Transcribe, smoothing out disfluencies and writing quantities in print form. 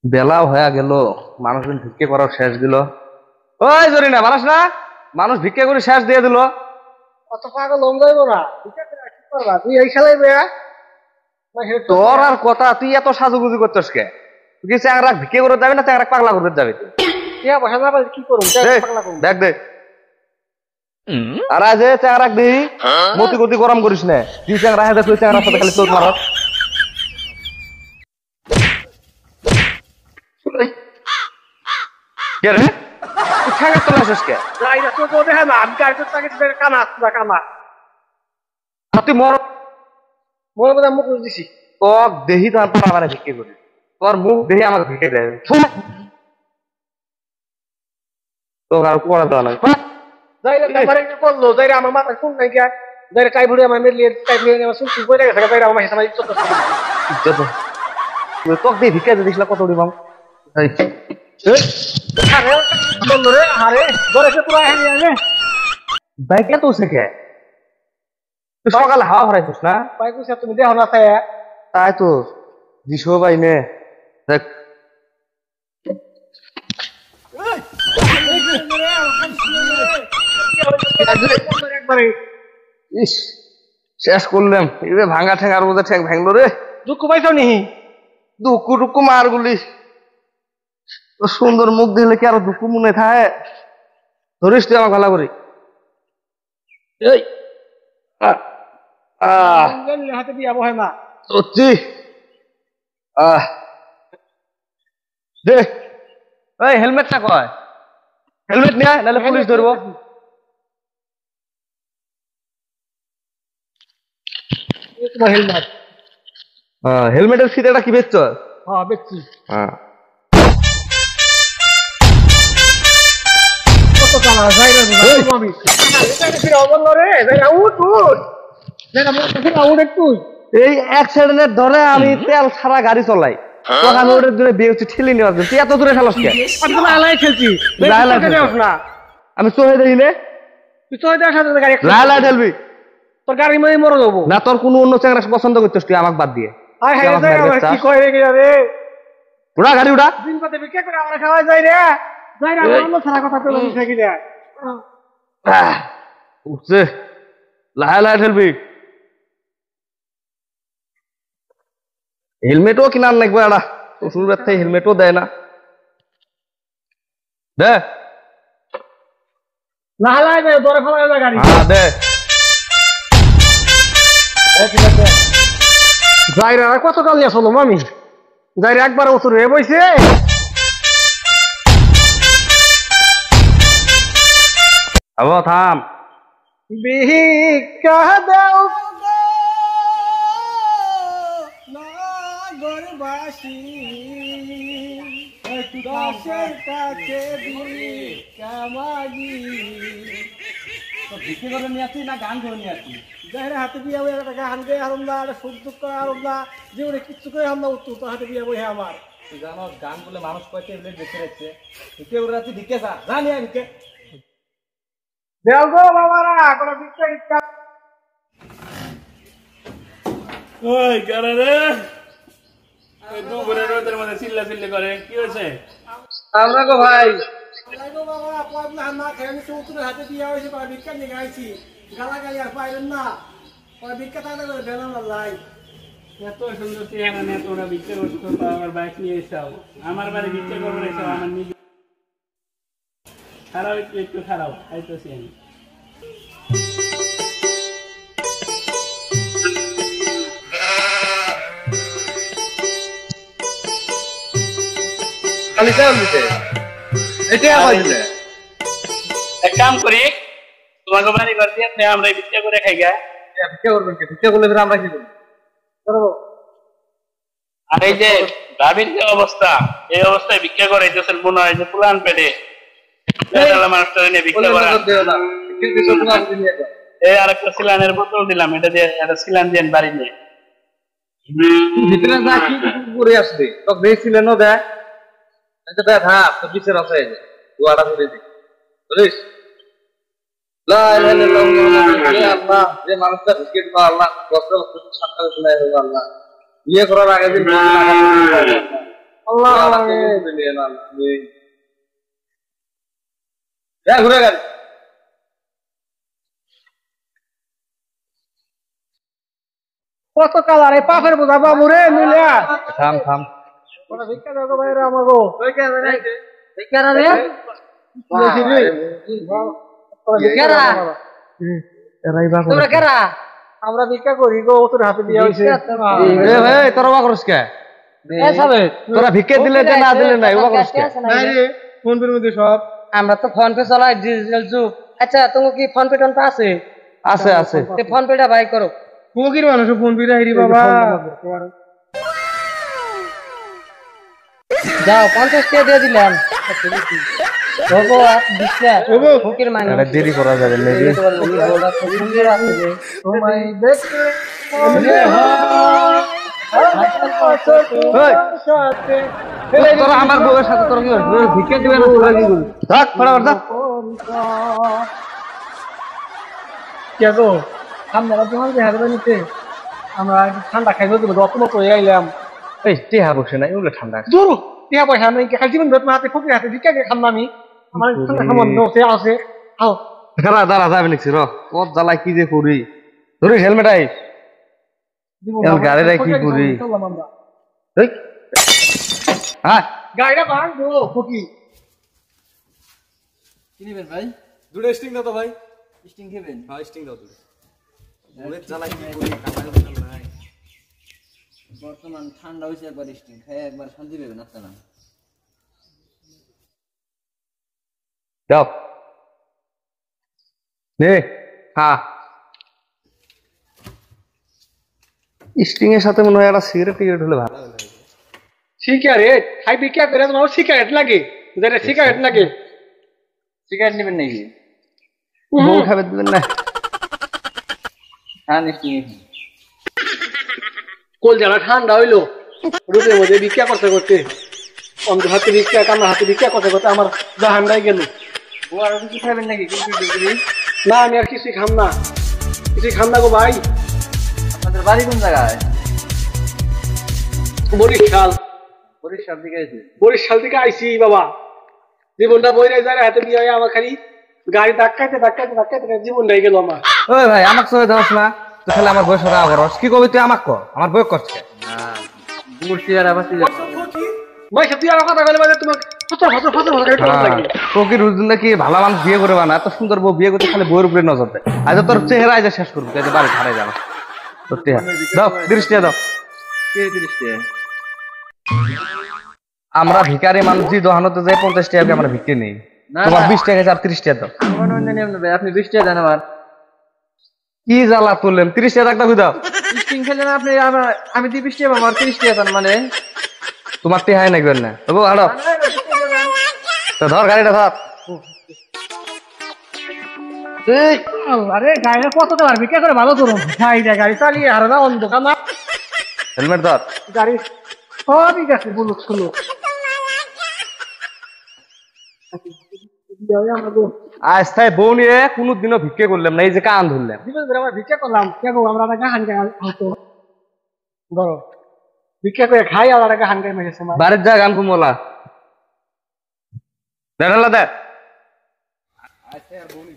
বেলাও হয়ে গেল, মানুষজন ভিক্ষে করার শেষ দিল। ওই জরিনা বানাস না, মানুষ ভিক্ষে করে শেষ দিয়ে দিল। অত পাগল হম যাইব না, ঠিক আছে কি করবা তুই এই খেলাই বেয়া তোর আর কথা, তুই এত সাজুগুজু করছিস কে? তুই কি চ্যাংরা ভিক্ষে করে যাবি না চ্যাংরা পাগলা করে যাবি? টিয়া পয়সা না পাই কি করুম পাগলা করুম দেখ দে, আর আজ চ্যাংরা দিই মতি গতি গরম করিস না। তুই চ্যাংরা হেঁটে তুই চ্যাংরার সাথে খালি চোখ মারস। কে রে তুই ঠ্যাঙে চলে আসিস কে? রাইরা তো তো দেখা না আমি কার তাকে কানা না কানা তুই মর মনে মনে মুখ দিছি তোর দেহি তো আর পারা ভিক্ষে করি, তোর মুখ দেহি আমাকে ভিক্ষে দেয়। তোর আর কোয়া দেওয়া লাগে যাইরা তারপরে কি করলো যাইরা আমার মাথা কোন নাই গিয়া যাইরা টাই ভুড়ি আমার মেলিয়ে টাই ভুড়ি আমার সুখ সুখ বইরা গেছে যাইরা আমার হিসাবে ইজ্জত ইজ্জত তোকে দিয়ে ভিক্ষা দিস না কত দিবাম। আরে বন্ধু রে আরে ধরে কে তোরা হেলি আরে বাইকে তো শেখে তুই সকালে হাওয়া ভরাইছিস না? পাই কইছ তুমি দেখো না তাই তাই তো দিশো ভাই নে দেখ ইস শেষ করলাম। এবার ভাঙা ঠেঙ্গার মধ্যে ঠেক ভাঙলো রে। দুঃখ পাইছো নি? দুঃখু টুকু মার গুলি সুন্দর মুখ দিলে কি আরো দুঃখ মনে থাকে? ধরিস তুই আমার গলা করি। এই হাতে দিয়া বহে না সত্যি দে এই হেলমেটটা কয়, হেলমেট নিয়ে নাহলে পুলিশ ধরবো। তোমার হেলমেট হেলমেটের ফিতেটা কি বেচছ? হ্যাঁ বেচছি। কত টাকা যাইরা আমি এটা অবল রে যাইরা উঠ উঠ যাইরা মোর কাছে উঠ একটু। এই অ্যাক্সিডেন্টের ধরে আমি তেল ছাড়া গাড়ি চলাই, তখন আমি ওটার দূরে বিয়ে হচ্ছে ঠেলে নিয়ে আসবো। তুই এত দূরে খেলাস কে? আমি তো লালাই খেলছি না আমি চোহে দেখি নে তুই তো দেখার সাথে গাড়ি লালাই ঠেলবি তোর গাড়ি মধ্যে মরে যাবো না। তোর কোনো অন্য চ্যাংরা পছন্দ করছিস তুই আমাকে বাদ দিয়ে? হায় হায় কি কয় রে রে উড়া গাড়ি উড়া দিন পাতে বিক্রি করে আমরা খাওয়া যায় রে যাইরা অন্য ছাড়া কথা বলে থাকি রে উঠছে লাহে লাহে ঠেলবি। হেলমেটও কিনার লাগবে এটা, শ্বশুরের থেকে হেলমেটও দেয় না। দে না হালাই দে দরে ফেলা যায় গাড়ি। হ্যাঁ দে যাইরা কত কাল আসলো মামি যাইরা একবার উত্তর হয়ে বইছে আবো থাম। ভিক্ষা দাও নাগরবাসী দাসের কাছে ভিক্ষা মাগি। ভিক্ষে করে নিয়ে আসি না গান করে নিয়ে আসি? যাইরা হাতে বিয়া বই একটা গান গয়ে আরম না একটা সুখ দুঃখ আরম না জীবনে কিচ্ছু করে আমরা উত্তর তো হাতে বিয়া বই আমার। তুই জানো গান বলে মানুষ কয়েছে এগুলো দেখে রাখছে। ভিক্ষে করে রাখছি ভিক্ষে যা জানি আমি কে দেও গো বাবারা কোনো ভিক্ষা টিক্ষা। ওই কারা রে ওই দুপুরে রোদের মধ্যে চিল্লাচিল্লি করে কি হয়েছে? আমরা গো ভাই গো বাবারা পয়লা না খেয়ে আমি উত্তরের হাতে বিয়া হয়েছে বা ভিক্ষা নিয়ে গাইছি গালাগালি আর পাইলেন না ওই ভিক্ষা থাকলে করে দেন না লাই। এত সুন্দর চেহারা নিয়ে তোমরা ভিক্ষা করছো, আমার বাইক নিয়ে এসাও আমার বাড়ি ভিক্ষা করবো এসো আমার নিজে খারাপ একটু খারাপ আইতেছি আমি। খালি চাল দিতে এটা আবার দিলে এক কাম করি তোমাকে বাড়ি ঘর দিয়ে আমরা ভিক্ষা করে খাই গা। ভিক্ষা করবেন কি? ভিক্ষা করলে আমরা কি করবো? আর এই যে ভাবির যে অবস্থা, এই অবস্থায় ভিক্ষা করাইতেছেন মনে হয় যে পুরান পেটে মানুষটা নিয়ে ভিক্ষা করা। এই আর একটা সিলানের বোতল দিলাম, এটা দিয়ে একটা সিলান দিয়ে বাড়ি নিয়ে ভিতরে যা কি করে আসবে তোকে দেখছিলেনও দেখ দেখ। হ্যাঁ তোর পিছের আছে দুয়াটা করে দিই বুঝিস। আল্লাহ যে মানুষটা ভিক্ষে দিল আল্লাহ কষ্ট সাতটা শোনাই হোক আল্লাহ। বিয়ে করার আগে দিন আল্লাহ ঘুরে গাড়ি কত কালার এই পাপের বোঝা বাবু রে মিলিয়া থাম থাম ওরা ভিক্ষা দাও গো ভাইরা আমাগো ভিক্ষা রে ভিক্ষারা তোমরা কারা আমরা ভিক্ষা করি গো তোর হাতে দিয়া হইছে এ ভাই তোরা বা করছ কে এ সাবে তোরা ভিক্ষা দিলে যে না দিলে নাই ওবা করছ কে নাই রে ফোন পের মধ্যে সব আমরা তো ফোন পে চালাই ডিজিটাল যুগ আচ্ছা তুমি কি ফোন পে টন পে আছে আছে আছে তে ফোন পেটা ভাই করো কোকির মানুষ ফোন পে রাইরি বাবা যাও 50 টাকা দিয়ে দিলাম ওগো আপ দিছলা ওগো কোকির মানুষ এটা দেরি করা যাবে না রে তোমায় দেখতে তোরা আমার বউয়ের সাথে তোরা কি করছিস ভিক্ষা দিবে না তোরা কি করছিস থাক ফটাফট থাক কে গো আমরা তোমার দেখা দেবে নিতে আমরা ঠান্ডা খাইবো তো যত মতো হয়ে আইলাম এই টিহা বসে না এগুলো ঠান্ডা দূর টিয়া পয়সা নেই খালি জীবন বেত হাতে ফকির হাতে ভিক্ষা দিয়ে খাম না আমি আমার ঠান্ডা সামান্য আছে আও দাঁড়া দাঁড়া যাবে নিচ্ছি র কত জ্বালায় কি যে করি ধরি হেলমেট আই গাড়িটা কি করি হ্যাঁ গাড়িটা ভাঙবো ফকির কি নেবেন ভাই? দুটো স্টিং দাও তো ভাই। স্টিং খাবেন? হ্যাঁ স্টিং দাও দুটো। ওরে জ্বালাই কি করি কামাই নাই। বর্তমান ঠান্ডা হয়েছে একবার স্টিং খাই একবার শান্তি পাবেন আপনারা। যাও নে হ্যাঁ স্টিং এর সাথে মনে হয় একটা সিগারেট টিগারেট হলে ভালো সিগারেট খাই ভিক্ষা করে তোমার সিগারেট লাগে যেটা সিগারেট লাগে সিগারেট নেবেন নাকি? বউ খাবে দিবেন না হ্যাঁ স্টিং কোল জ্বালা ঠান্ডা হইলো রুটের মধ্যে ভিক্ষা করতে করতে অন্ধ হাতে ভিক্ষা কান্না হাতে ভিক্ষা করতে করতে আমার জাহান্নায় গেল ও আর কিছু খাবেন নাকি? কিছু না আমি আর কিছুই খাম না কিছুই খাম না গো ভাই আপনাদের বাড়ি কোন জায়গায়? বরিশাল বরিশাল থেকে আছে। বরিশাল থেকে আইছি বাবা জীবনটা বই রাই যায় হাতে বিয়ে হয় আমার খালি গাড়ি ধাক্কাইতে ধাক্কাইতে ধাক্কাইতে জীবনটাই গেল আমার ওই ভাই আমাক সবাই দাস না তো খালি আমার বয়স রাগ করস কি কবি তুই আমাক কর আমার বয়স করছে মূর্তি আর আবার ভাই সত্যি আর কথা বলে বাজে তোমার ফসর ফসর ফসর ফসর করে লাগে প্রকৃতির রুজন নাকি ভালো মানুষ বিয়ে করে বানা এত সুন্দর বউ বিয়ে করতে খালি বউয়ের উপরে নজর দেয় আজ তোর চেহারা আজ শেষ করবি তুই বাড়ি ছাড়াই যাবে সত্যি দাও 30 টাকা দাও কে 30 টাকা? আমরা ভিখারি মানুষ যে দোকানতে যাই 50 টাকা আমরা ভিক্ষে নেই না, তোমার না। 20 টাকা আর 30 টাকা দাও আমার অন্য নিয়ম নেবে আপনি 20 টাকা দেন আমার। কি জ্বালা তুললেন 30 টাকা দাও দাও স্টিং খেলেন আপনি আমি 20 টাকা আমার 30 টাকা দেন মানে তোমার টেহাই নাকি না তবু হাঁটো তো ধর গাড়িটা ধর আরে গাড়িটা কত টাকা ভিক্ষা করে ভালো করুন গাড়িটা গাড়ি চালিয়ে আর না অন্ধকার না হেলমেট ধর গাড়ি সবই গেছে বুলুক সুলুক আজ তাই বউ নিয়ে কোনোদিনও ভিক্ষে করলাম না এই যে কান ধরলাম জীবন ধরে আমরা ভিক্ষা করলাম কেন আমরা টাকা হান হতো ধরো ভিক্ষা করে খাই আর টাকা হান গাই মেরেছে বাড়ির যা গান কুমলা দেখ আচ্ছা আর বউনি